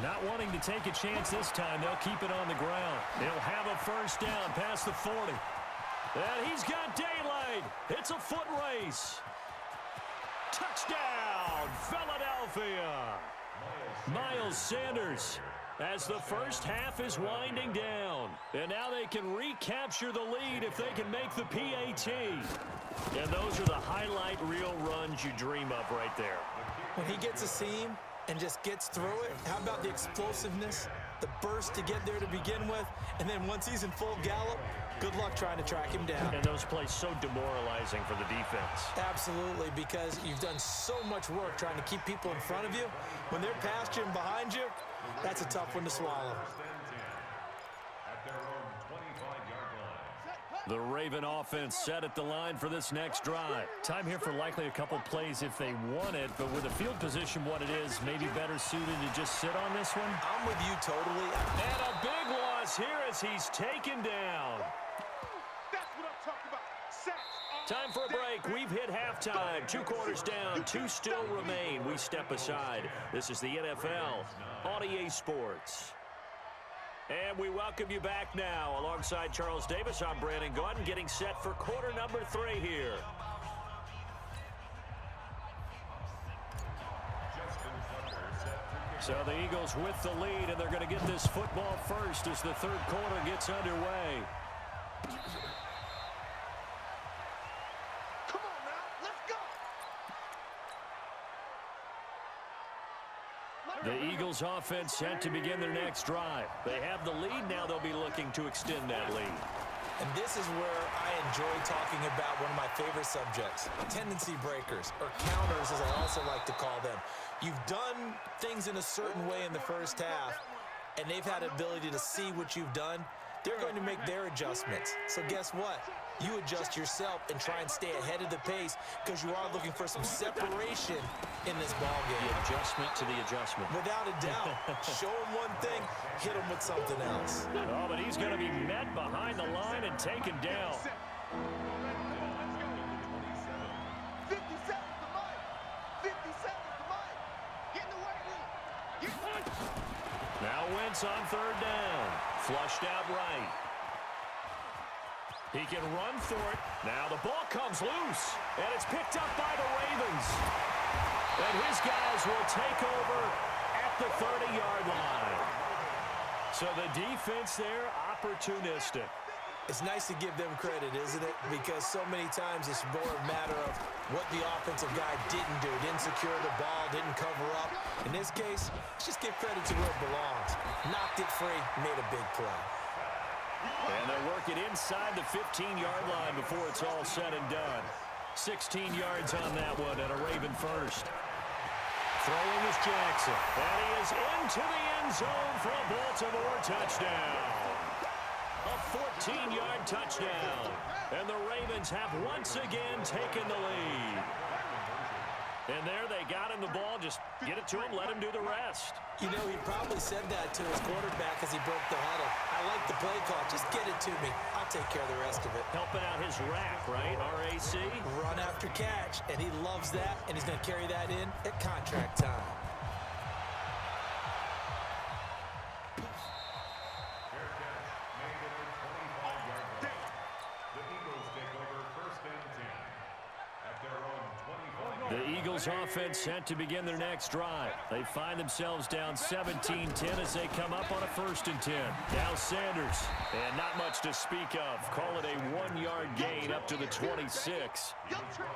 Not wanting to take a chance this time, they'll keep it on the ground. He'll have a first down past the 40. And he's got daylight. It's a foot race. Touchdown, Philadelphia. Miles Sanders, as the first half is winding down. And now they can recapture the lead if they can make the PAT. And those are the highlight reel runs you dream of right there. When he gets a seam and just gets through it, how about the explosiveness, the burst to get there to begin with, and then once he's in full gallop, good luck trying to track him down. And those plays so demoralizing for the defense. Absolutely, because you've done so much work trying to keep people in front of you. When they're past you and behind you, that's a tough one to swallow. The Raven offense set at the line for this next drive. Time here for likely a couple plays if they want it, but with the field position what it is, maybe better suited to just sit on this one. I'm with you totally. And a big loss here as he's taken down. That's what I'm talking about. Sacks. Time for a break. We've hit halftime. 2 quarters down, 2 still remain. We step aside. This is the NFL on EA Sports. And we welcome you back now. Alongside Charles Davis, I'm Brandon Gordon, getting set for quarter number 3 here. So the Eagles with the lead, and they're going to get this football first as the third quarter gets underway. Come on now, let's go. The Eagles offense set to begin their next drive. They have the lead. Now they'll be looking to extend that lead. And this is where I enjoy talking about one of my favorite subjects, tendency breakers, or counters as I also like to call them. You've done things in a certain way in the first half, and they've had the ability to see what you've done. They're going to make their adjustments. So guess what? You adjust yourself and try and stay ahead of the pace because you are looking for some separation in this ballgame. The adjustment to the adjustment. Without a doubt. Show him one thing, hit him with something else. Oh, but he's going to be met behind the line and taken down. 57 to Mike. 57 to Mike. Get in the weight room. Get in the weight room. Now Wentz on third down. Flushed out right. He can run for it. Now the ball comes loose, and it's picked up by the Ravens. And his guys will take over at the 30-yard line. So the defense there, opportunistic. It's nice to give them credit, isn't it? Because so many times it's more a matter of what the offensive guy didn't do. Didn't secure the ball, didn't cover up. In this case, let's just give credit to where it belongs. Knocked it free, made a big play. And they'll work it inside the 15-yard line before it's all said and done. 16 yards on that one and a Raven first. Throwing is Jackson. And he is into the end zone for a Baltimore touchdown. A 14-yard touchdown. And the Ravens have once again taken the lead. And there they got him the ball. Just get it to him, let him do the rest. You know, he probably said that to his quarterback as he broke the huddle. I like the play call. Just get it to me. I'll take care of the rest of it. Helping out his rack, right? RAC. Run after catch. And he loves that, and he's going to carry that in at contract time. The Eagles offense set to begin their next drive. They find themselves down 17-10 as they come up on a 1st and 10. Now Sanders, and not much to speak of. Call it a 1-yard gain up to the 26.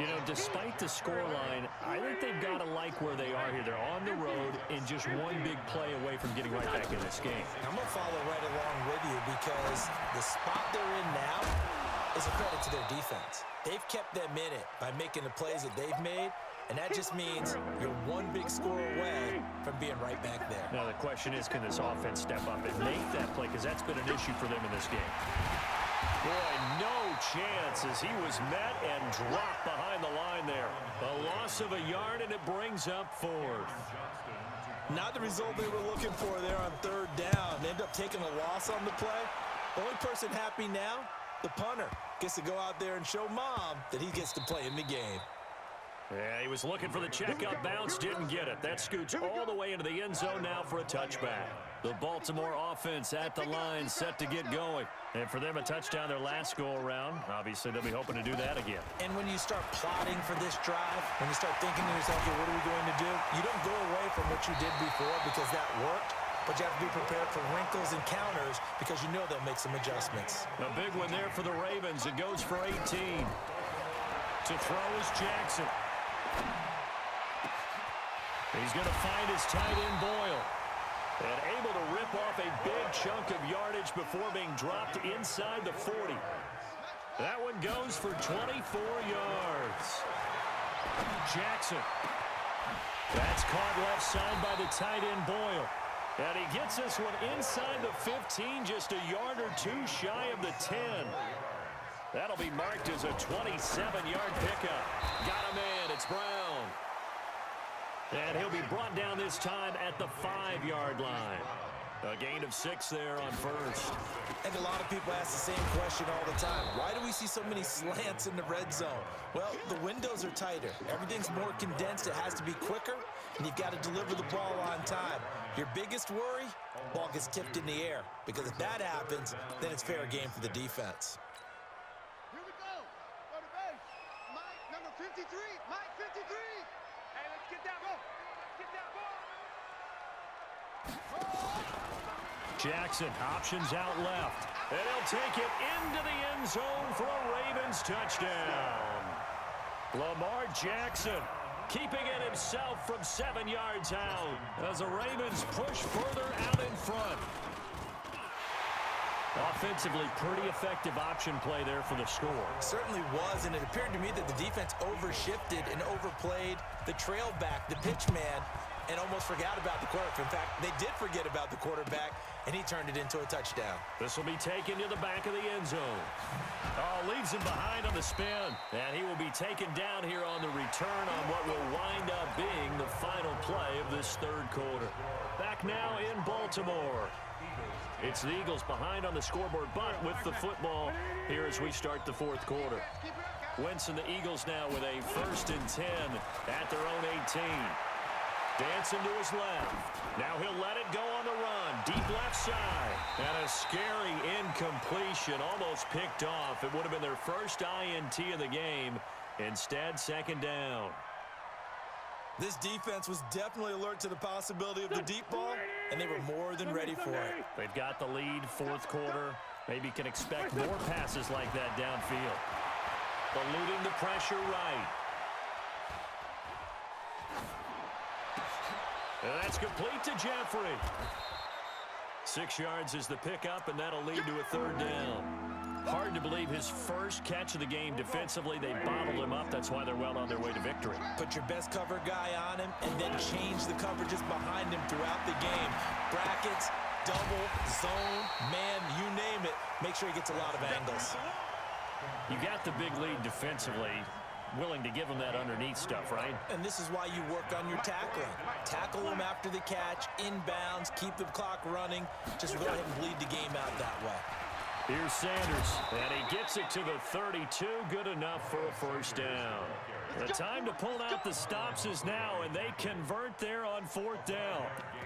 You know, despite the scoreline, I think they've got to like where they are here. They're on the road and just one big play away from getting right back in this game. I'm going to follow right along with you because the spot they're in now is a credit to their defense. They've kept them in it by making the plays that they've made, and that just means you're one big score away from being right back there. Now the question is, can this offense step up and make that play? Because that's been an issue for them in this game. Boy, no chance as he was met and dropped behind the line there. A loss of a yard, and it brings up 4th. Not the result they were looking for there on 3rd down. They end up taking a loss on the play. The only person happy now, the punter, gets to go out there and show mom that he gets to play in the game. Yeah, he was looking for the checkout bounce, didn't get it. That scoots all the way into the end zone now for a touchback. The Baltimore offense at the line, set to get going. And for them, a touchdown their last go-around. Obviously, they'll be hoping to do that again. And when you start plotting for this drive, when you start thinking to yourself, okay, what are we going to do? You don't go away from what you did before because that worked, but you have to be prepared for wrinkles and counters because you know they'll make some adjustments. A big one there for the Ravens. It goes for 18. To throw is Jackson. He's going to find his tight end, Boyle. And able to rip off a big chunk of yardage before being dropped inside the 40. That one goes for 24 yards. Jackson. That's caught left side by the tight end, Boyle. And he gets this one inside the 15, just a yard or two shy of the 10. That'll be marked as a 27-yard pickup. Got a man. It's Brown. And he'll be brought down this time at the 5-yard line. A gain of 6 there on first. And a lot of people ask the same question all the time. Why do we see so many slants in the red zone? Well, the windows are tighter. Everything's more condensed. It has to be quicker, and you've got to deliver the ball on time. Your biggest worry, ball gets tipped in the air. Because if that happens, then it's fair game for the defense. Here we go. Go to base. Mike, number 53. Mike, 53. Hey, let's get that ball. Let's get that ball. Jackson options out left. And he'll take it into the end zone for a Ravens touchdown. Lamar Jackson keeping it himself from 7 yards out as the Ravens push further out in front. Offensively, pretty effective option play there for the score. Certainly was, and it appeared to me that the defense overshifted and overplayed the trail back, the pitch man, and almost forgot about the quarterback. In fact, they did forget about the quarterback, and he turned it into a touchdown. This will be taken to the back of the end zone. Oh, leaves him behind on the spin. And he will be taken down here on the return on what will wind up being the final play of this third quarter. Back now in Baltimore. It's the Eagles behind on the scoreboard, but with the football here as we start the fourth quarter. Wentz and the Eagles now with a 1st and 10 at their own 18. Dancing to his left. Now he'll let it go on the run. Deep left side. And a scary incompletion. Almost picked off. It would have been their first INT of the game. Instead, 2nd down. This defense was definitely alert to the possibility of the deep ball, and they were more than ready for it. They've got the lead, fourth quarter. Maybe can expect more passes like that downfield. Eluding the pressure right. And that's complete to Jeffrey. 6 yards is the pickup, and that'll lead to a 3rd down. Hard to believe his first catch of the game defensively. They bottled him up. That's why they're well on their way to victory. Put your best cover guy on him and then change the coverages behind him throughout the game. Brackets, double, zone, man, you name it. Make sure he gets a lot of angles. You got the big lead defensively. Willing to give him that underneath stuff, right? And this is why you work on your tackling. Tackle him after the catch, inbounds, keep the clock running. Just go ahead and bleed the game out that way. Here's Sanders, and he gets it to the 32. Good enough for a 1st down. The time to pull out the stops is now, and they convert there on 4th down.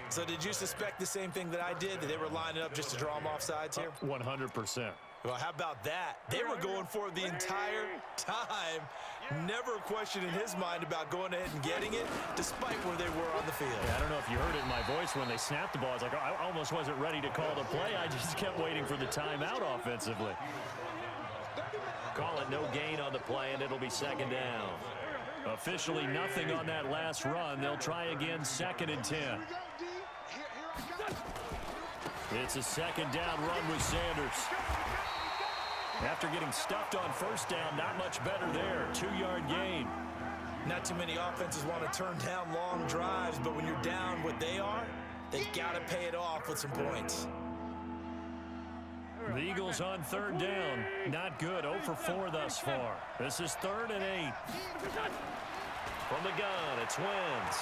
So did you suspect the same thing that I did, that they were lining up just to draw them off sides here? 100%. Well, how about that? They were going for it the entire time. Never a question in his mind about going ahead and getting it, despite where they were on the field. Yeah, I don't know if you heard it in my voice when they snapped the ball. I was like, I almost wasn't ready to call the play. I just kept waiting for the timeout offensively. Call it no gain on the play, and it'll be 2nd down. Officially nothing on that last run. They'll try again, 2nd and 10. It's a 2nd down run with Sanders. After getting stuffed on 1st down, not much better there. 2-yard gain. Not too many offenses want to turn down long drives, but when you're down what they are, they've got to pay it off with some points. The Eagles on 3rd down. Not good. 0 for 4 thus far. This is 3rd and 8. From the gun, it's Wentz.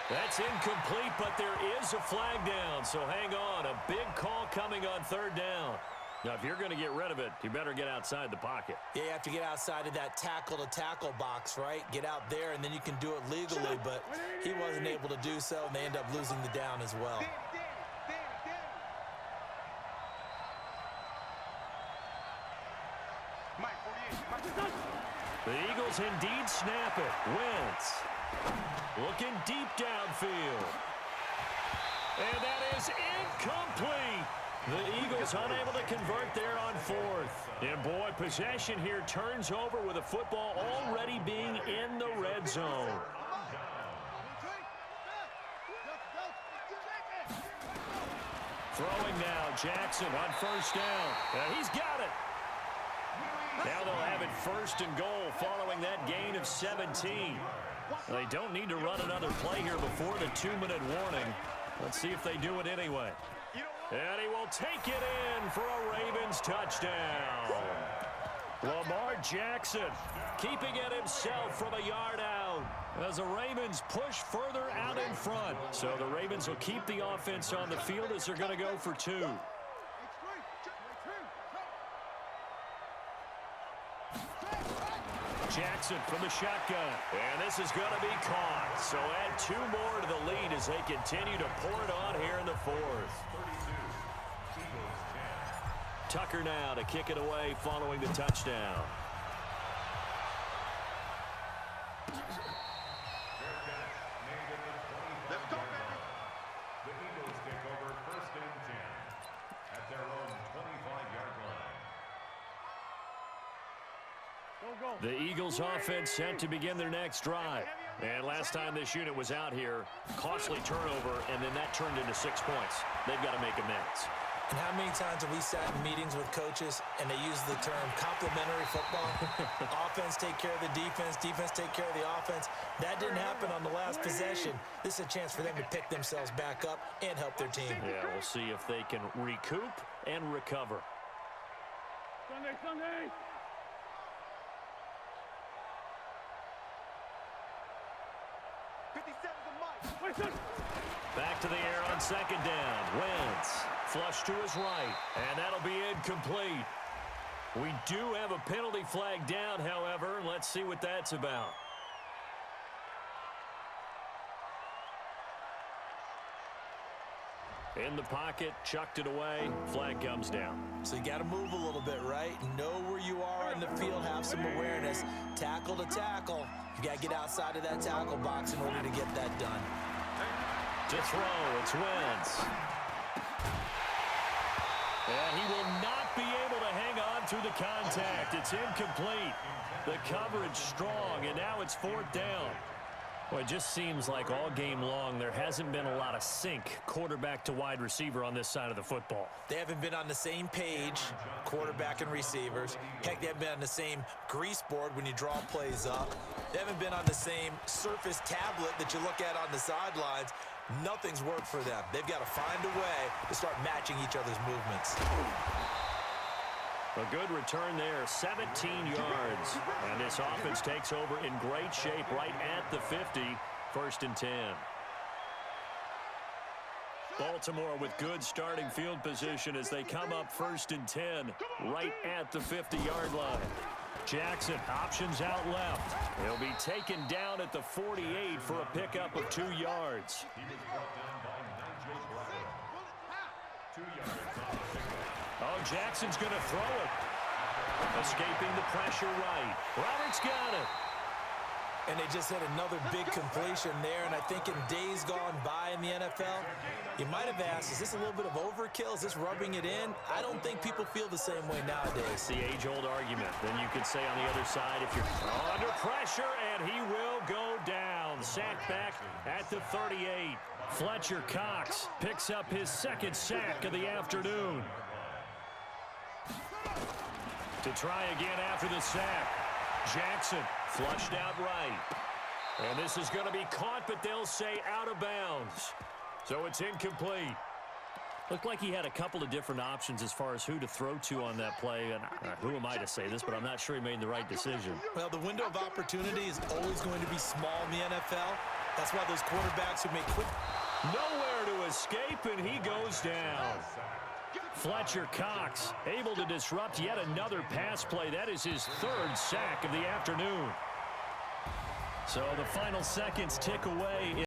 That's incomplete, but there is a flag down, so hang on. A big call coming on 3rd down. Now, if you're going to get rid of it, you better get outside the pocket. Yeah, you have to get outside of that tackle-to-tackle box, right? Get out there, and then you can do it legally, but he wasn't able to do so, and they end up losing the down as well. The Eagles indeed snap it. Wentz looking deep downfield. And that is incomplete. The Eagles unable to convert there on fourth. And, boy, possession here turns over with a football already being in the red zone. Throwing now, Jackson on first down. And he's got it. Now they'll have it first and goal following that gain of 17. They don't need to run another play here before the 2-minute warning. Let's see if they do it anyway. And he will take it in for a Ravens touchdown. Lamar Jackson keeping it himself from a yard out as the Ravens push further out in front. So the Ravens will keep the offense on the field as they're going to go for 2. Jackson from the shotgun. And this is going to be caught. So add 2 more to the lead as they continue to pour it on here in the fourth. Tucker now to kick it away following the touchdown. Let's go, baby. The Eagles take over first and 10 at their own 25-yard line. The Eagles offense set to begin their next drive. And last time this unit was out here, costly turnover, and then that turned into 6 points. They've got to make amends. And how many times have we sat in meetings with coaches and they use the term complementary football? Offense take care of the defense, defense take care of the offense. That didn't happen on the last possession. This is a chance for them to pick themselves back up and help their team. Yeah, we'll see if they can recoup and recover. Sunday. Back to the air on second down. Wentz flush to his right, and that'll be incomplete. We do have a penalty flag down, however, and let's see what that's about. In the pocket, chucked it away, flag comes down. So you got to move a little bit, right? Know where you are on the field, have some awareness. Tackle to tackle. You got to get outside of that tackle box in order to get that done. To throw, it's Wentz. And he will not be able to hang on through the contact. It's incomplete. The coverage strong, and now it's 4th down. Well, it just seems like all game long there hasn't been a lot of sync quarterback to wide receiver on this side of the football. They haven't been on the same page, quarterback and receivers. Heck, they haven't been on the same grease board when you draw plays up. They haven't been on the same surface tablet that you look at on the sidelines. Nothing's worked for them. They've got to find a way to start matching each other's movements. A good return there, 17 yards. And this offense takes over in great shape right at the 50, 1st and 10. Baltimore with good starting field position as they come up 1st and 10 right at the 50-yard line. Jackson options out left. He'll be taken down at the 48 for a pickup of 2 yards. He was brought down by Nigel Bradford. 2 yards on the pickup. Oh, Jackson's going to throw it. Escaping the pressure right. Roberts got it. And they just hit another big completion there. And I think in days gone by in the NFL, you might have asked, is this a little bit of overkill? Is this rubbing it in? I don't think people feel the same way nowadays. It's the age-old argument. Then you could say on the other side, if you're under pressure, and he will go down. Sacked back at the 38. Fletcher Cox picks up his 2nd sack of the afternoon. To try again after the sack. Jackson flushed out right. And this is going to be caught, but they'll say out of bounds. So it's incomplete. Looked like he had a couple of different options as far as who to throw to on that play. And who am I to say this, but I'm not sure he made the right decision. Well, the window of opportunity is always going to be small in the NFL. That's why those quarterbacks who make quick... Nowhere to escape, and he goes down. Fletcher Cox able to disrupt yet another pass play. That is his third sack of the afternoon. So the final seconds tick away.